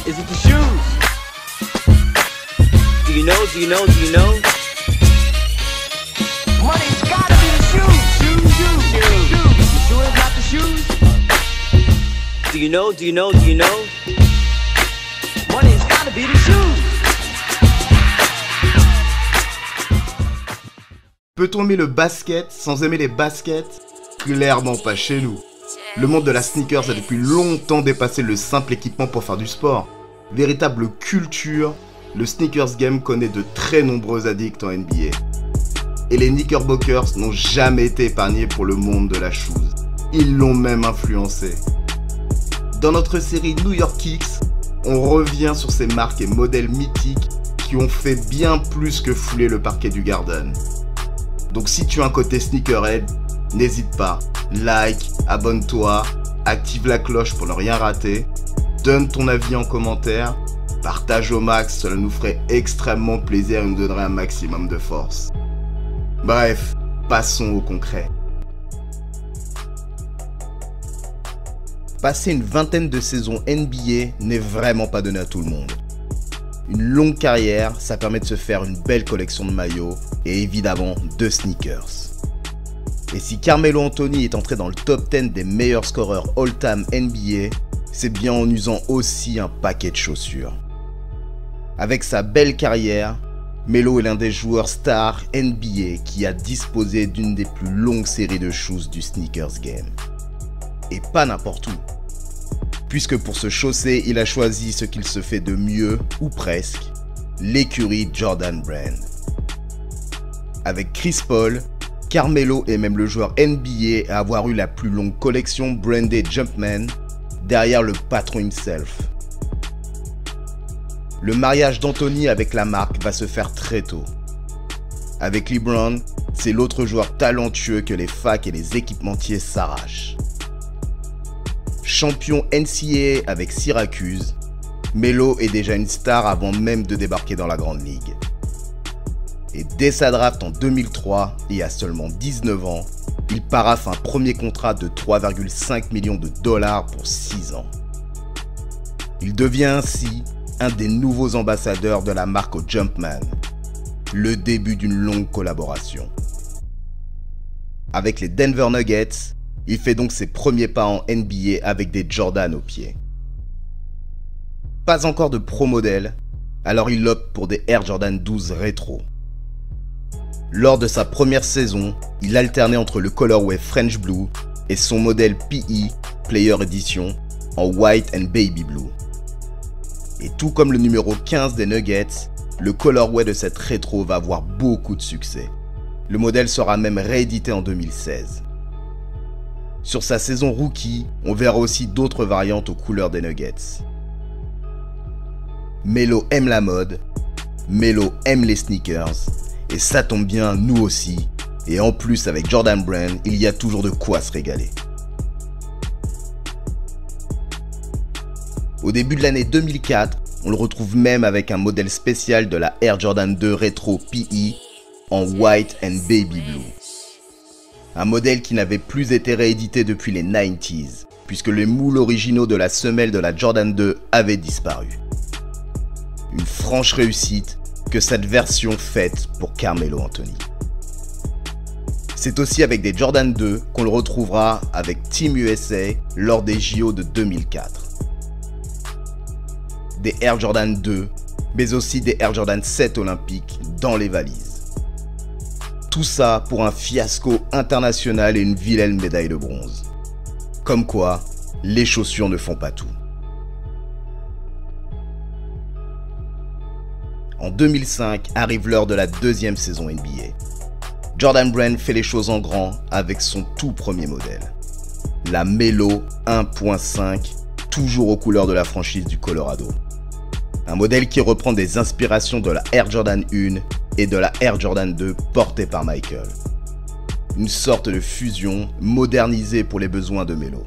Is it the shoes? Do you know? Do you know? Do you know? Money's gotta be the shoes. Shoes, shoes, shoes. You sure it's not the shoes? Do you know? Do you know? Do you know? Money's gotta be the shoes. Peut-on aimer le basket sans aimer les baskets? Clairement pas chez nous. Le monde de la sneakers a depuis longtemps dépassé le simple équipement pour faire du sport. Véritable culture, le sneakers game connaît de très nombreux addicts en NBA. Et les Knickerbockers n'ont jamais été épargnés pour le monde de la shoes. Ils l'ont même influencé. Dans notre série New York Kicks, on revient sur ces marques et modèles mythiques qui ont fait bien plus que fouler le parquet du Garden. Donc si tu as un côté sneakerhead, n'hésite pas, like, abonne-toi, active la cloche pour ne rien rater, donne ton avis en commentaire, partage au max, cela nous ferait extrêmement plaisir et nous donnerait un maximum de force. Bref, passons au concret. Passer une vingtaine de saisons NBA n'est vraiment pas donné à tout le monde. Une longue carrière, ça permet de se faire une belle collection de maillots et évidemment de sneakers. Et si Carmelo Anthony est entré dans le top 10 des meilleurs scoreurs all-time NBA, c'est bien en usant aussi un paquet de chaussures. Avec sa belle carrière, Melo est l'un des joueurs stars NBA qui a disposé d'une des plus longues séries de shoes du sneakers game. Et pas n'importe où. Puisque pour se chausser, il a choisi ce qu'il se fait de mieux, ou presque, l'écurie Jordan Brand. Avec Chris Paul, Carmelo est même le joueur NBA à avoir eu la plus longue collection branded Jumpman, derrière le patron himself. Le mariage d'Anthony avec la marque va se faire très tôt. Avec LeBron, c'est l'autre joueur talentueux que les facs et les équipementiers s'arrachent. Champion NCAA avec Syracuse, Melo est déjà une star avant même de débarquer dans la Grande Ligue. Et dès sa draft en 2003, et à seulement 19 ans, il paraffe un premier contrat de 3,5 millions de dollars pour 6 ans. Il devient ainsi un des nouveaux ambassadeurs de la marque au Jumpman, le début d'une longue collaboration. Avec les Denver Nuggets, il fait donc ses premiers pas en NBA avec des Jordan aux pieds. Pas encore de pro modèle, alors il opte pour des Air Jordan 12 rétro. Lors de sa première saison, il alternait entre le colorway French Blue et son modèle PE Player Edition en White and Baby Blue. Et tout comme le numéro 15 des Nuggets, le colorway de cette rétro va avoir beaucoup de succès. Le modèle sera même réédité en 2016. Sur sa saison rookie, on verra aussi d'autres variantes aux couleurs des Nuggets. Melo aime la mode, Melo aime les sneakers, et ça tombe bien, nous aussi. Et en plus, avec Jordan Brand, il y a toujours de quoi se régaler. Au début de l'année 2004, on le retrouve même avec un modèle spécial de la Air Jordan 2 Retro PE en White and Baby Blue. Un modèle qui n'avait plus été réédité depuis les 90s, puisque les moules originaux de la semelle de la Jordan 2 avaient disparu. Une franche réussite que cette version faite pour Carmelo Anthony. C'est aussi avec des Jordan 2 qu'on le retrouvera avec Team USA lors des JO de 2004. Des Air Jordan 2, mais aussi des Air Jordan 7 olympiques dans les valises. Tout ça pour un fiasco international et une vilaine médaille de bronze. Comme quoi, les chaussures ne font pas tout. En 2005 arrive l'heure de la deuxième saison NBA. Jordan Brand fait les choses en grand avec son tout premier modèle. La Melo 1.5, toujours aux couleurs de la franchise du Colorado. Un modèle qui reprend des inspirations de la Air Jordan 1 et de la Air Jordan 2 portée par Michael. Une sorte de fusion modernisée pour les besoins de Melo.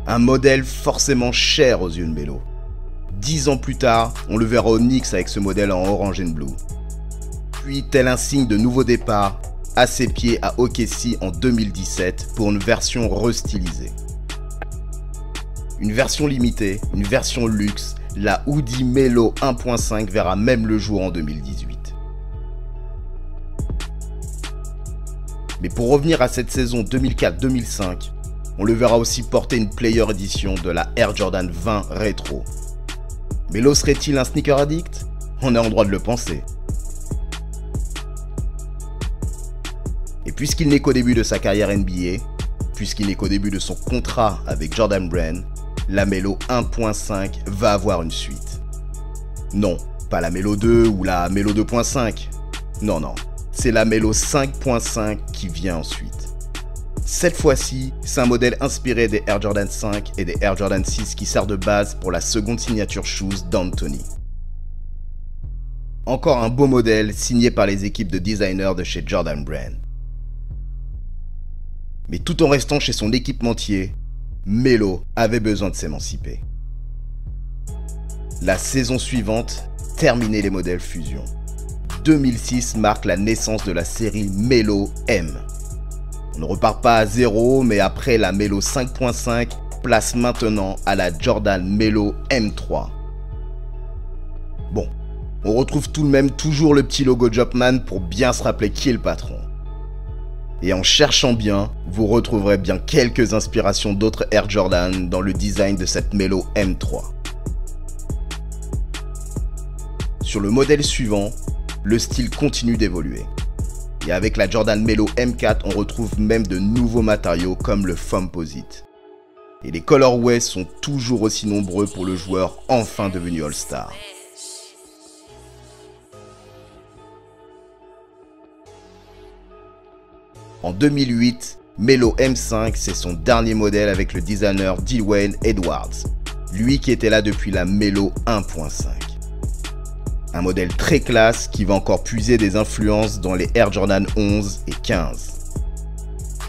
Un modèle forcément cher aux yeux de Melo. 10 ans plus tard, on le verra au Knicks avec ce modèle en orange and blue. Puis, tel un signe de nouveau départ, à ses pieds à OKC en 2017 pour une version restylisée. Une version limitée, une version luxe, la Hoodie Melo 1.5 verra même le jour en 2018. Mais pour revenir à cette saison 2004-2005, on le verra aussi porter une Player Edition de la Air Jordan 20 Retro. Melo serait-il un sneaker addict? On est en droit de le penser. Et puisqu'il n'est qu'au début de sa carrière NBA, puisqu'il n'est qu'au début de son contrat avec Jordan Brand, la Melo 1.5 va avoir une suite. Non, pas la Melo 2 ou la Melo 2.5. Non, c'est la Melo 5.5 qui vient ensuite. Cette fois-ci, c'est un modèle inspiré des Air Jordan 5 et des Air Jordan 6 qui sert de base pour la seconde signature shoes d'Anthony. Encore un beau modèle signé par les équipes de designers de chez Jordan Brand. Mais tout en restant chez son équipementier, Melo avait besoin de s'émanciper. La saison suivante, terminait les modèles Fusion. 2006 marque la naissance de la série Melo M. On ne repart pas à zéro, mais après la Melo 5.5, place maintenant à la Jordan Melo M3. Bon, on retrouve tout de même toujours le petit logo Jumpman pour bien se rappeler qui est le patron. Et en cherchant bien, vous retrouverez bien quelques inspirations d'autres Air Jordan dans le design de cette Melo M3. Sur le modèle suivant, le style continue d'évoluer. Et avec la Jordan Melo M4, on retrouve même de nouveaux matériaux comme le Foamposite. Et les colorways sont toujours aussi nombreux pour le joueur enfin devenu All-Star. En 2008, Melo M5, c'est son dernier modèle avec le designer Dwayne Edwards, lui qui était là depuis la Melo 1.5. Un modèle très classe qui va encore puiser des influences dans les Air Jordan 11 et 15.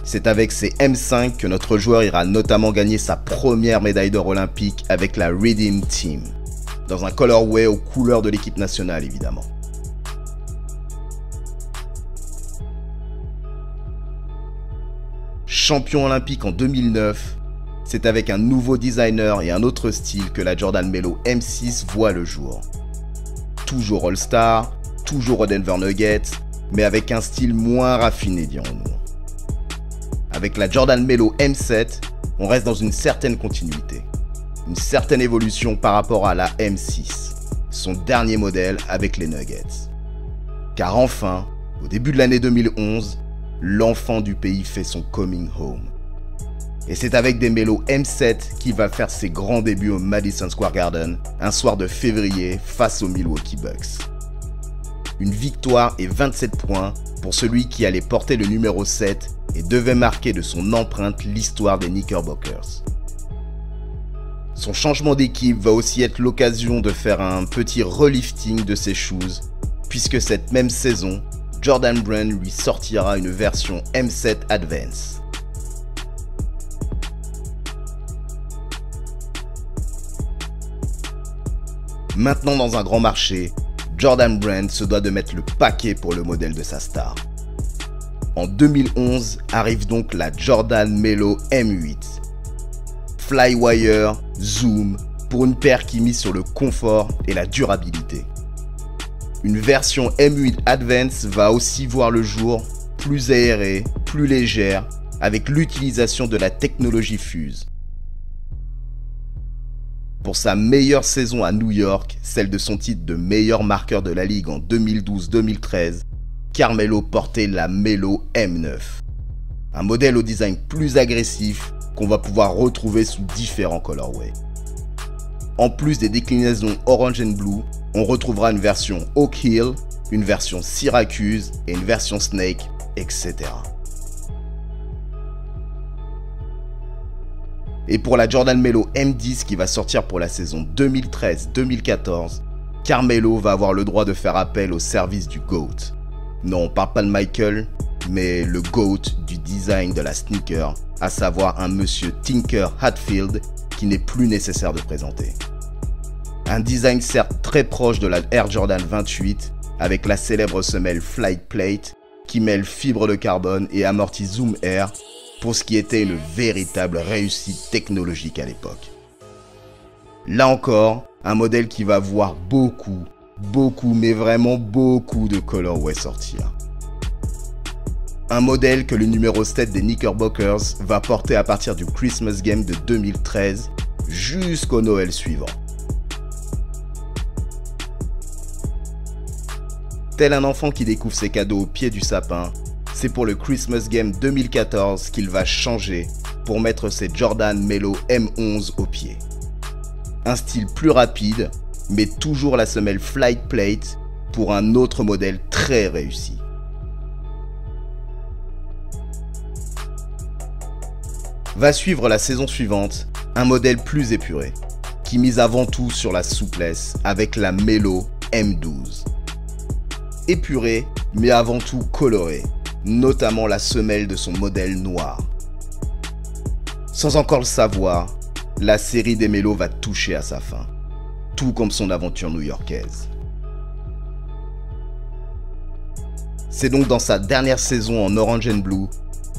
C'est avec ces M5 que notre joueur ira notamment gagner sa première médaille d'or olympique avec la Redeem Team, dans un colorway aux couleurs de l'équipe nationale évidemment. Champion olympique en 2009, c'est avec un nouveau designer et un autre style que la Jordan Melo M6 voit le jour. Toujours All-Star, toujours aux Denver Nuggets, mais avec un style moins raffiné dirons-nous. Avec la Jordan Melo M7, on reste dans une certaine continuité, une certaine évolution par rapport à la M6, son dernier modèle avec les Nuggets. Car enfin, au début de l'année 2011, l'enfant du pays fait son coming home. Et c'est avec des Melo M7 qu'il va faire ses grands débuts au Madison Square Garden, un soir de février face aux Milwaukee Bucks. Une victoire et 27 points pour celui qui allait porter le numéro 7 et devait marquer de son empreinte l'histoire des Knickerbockers. Son changement d'équipe va aussi être l'occasion de faire un petit relifting de ses shoes, puisque cette même saison, Jordan Brand lui sortira une version M7 Advance. Maintenant dans un grand marché, Jordan Brand se doit de mettre le paquet pour le modèle de sa star. En 2011 arrive donc la Jordan Melo M8. Flywire, zoom, pour une paire qui mise sur le confort et la durabilité. Une version M8 Advance va aussi voir le jour, plus aérée, plus légère, avec l'utilisation de la technologie Fuse. Pour sa meilleure saison à New York, celle de son titre de meilleur marqueur de la ligue en 2012-2013, Carmelo portait la Melo M9. Un modèle au design plus agressif qu'on va pouvoir retrouver sous différents colorways. En plus des déclinaisons Orange and Blue, on retrouvera une version Oak Hill, une version Syracuse et une version Snake, etc. Et pour la Jordan Melo M10 qui va sortir pour la saison 2013-2014, Carmelo va avoir le droit de faire appel au service du GOAT. Non, on parle pas de Michael, mais le GOAT du design de la sneaker, à savoir un monsieur Tinker Hatfield qui n'est plus nécessaire de présenter. Un design certes très proche de la Air Jordan 28 avec la célèbre semelle Flight Plate qui mêle fibre de carbone et amorti Zoom Air pour ce qui était une véritable réussite technologique à l'époque. Là encore, un modèle qui va voir beaucoup, mais vraiment beaucoup de colorways sortir. Un modèle que le numéro 7 des Knickerbockers va porter à partir du Christmas Game de 2013 jusqu'au Noël suivant. Tel un enfant qui découvre ses cadeaux au pied du sapin, c'est pour le Christmas Game 2014 qu'il va changer pour mettre ses Jordan Melo M11 au pied. Un style plus rapide, mais toujours la semelle Flight Plate pour un autre modèle très réussi. Va suivre la saison suivante un modèle plus épuré, qui mise avant tout sur la souplesse avec la Melo M12. Épuré, mais avant tout coloré, notamment la semelle de son modèle noir. Sans encore le savoir, la série des Melo va toucher à sa fin, tout comme son aventure new-yorkaise. C'est donc dans sa dernière saison en Orange and Blue,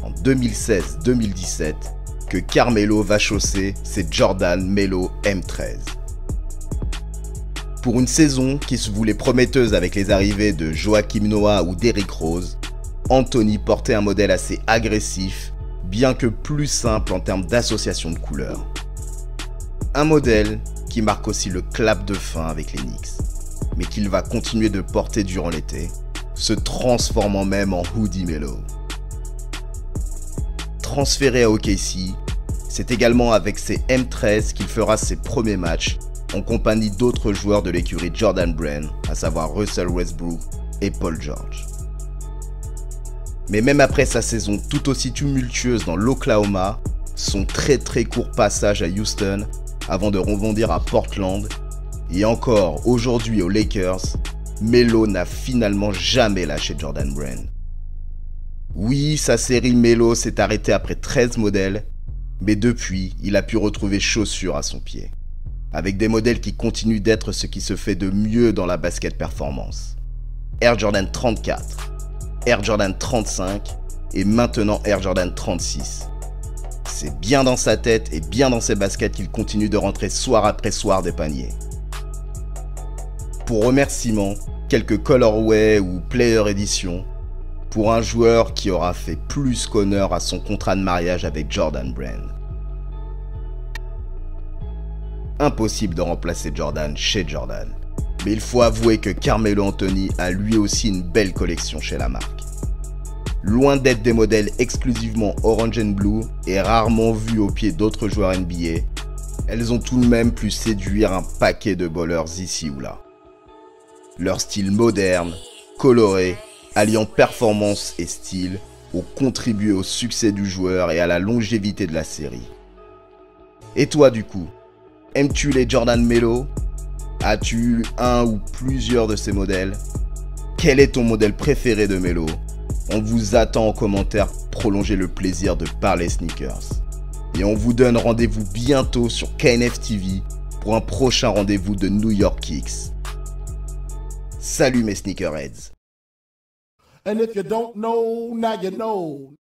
en 2016-2017, que Carmelo va chausser ses Jordan Melo M13. Pour une saison qui se voulait prometteuse avec les arrivées de Joakim Noah ou Derrick Rose, Anthony portait un modèle assez agressif, bien que plus simple en termes d'association de couleurs. Un modèle qui marque aussi le clap de fin avec les Knicks, mais qu'il va continuer de porter durant l'été, se transformant même en Hoodie Melo. Transféré à OKC, c'est également avec ses M13 qu'il fera ses premiers matchs en compagnie d'autres joueurs de l'écurie Jordan Brand, à savoir Russell Westbrook et Paul George. Mais même après sa saison tout aussi tumultueuse dans l'Oklahoma, son très court passage à Houston avant de rebondir à Portland, et encore aujourd'hui aux Lakers, Melo n'a finalement jamais lâché Jordan Brand. Oui, sa série Melo s'est arrêtée après 13 modèles, mais depuis, il a pu retrouver chaussures à son pied, avec des modèles qui continuent d'être ce qui se fait de mieux dans la basket performance. Air Jordan 34, Air Jordan 35 et maintenant Air Jordan 36. C'est bien dans sa tête et bien dans ses baskets qu'il continue de rentrer soir après soir des paniers. Pour remerciement, quelques colorways ou player edition pour un joueur qui aura fait plus qu'honneur à son contrat de mariage avec Jordan Brand. Impossible de remplacer Jordan chez Jordan, mais il faut avouer que Carmelo Anthony a lui aussi une belle collection chez la marque. Loin d'être des modèles exclusivement Orange and Blue et rarement vus au pied d'autres joueurs NBA, elles ont tout de même pu séduire un paquet de ballers ici ou là. Leur style moderne, coloré, alliant performance et style, ont contribué au succès du joueur et à la longévité de la série. Et toi du coup, aimes-tu les Jordan Melo? As-tu eu un ou plusieurs de ces modèles? Quel est ton modèle préféré de Melo? On vous attend en commentaire pour prolonger le plaisir de parler sneakers. Et on vous donne rendez-vous bientôt sur KNF TV pour un prochain rendez-vous de New York Kicks. Salut mes sneakerheads. And if you don't know, now you know.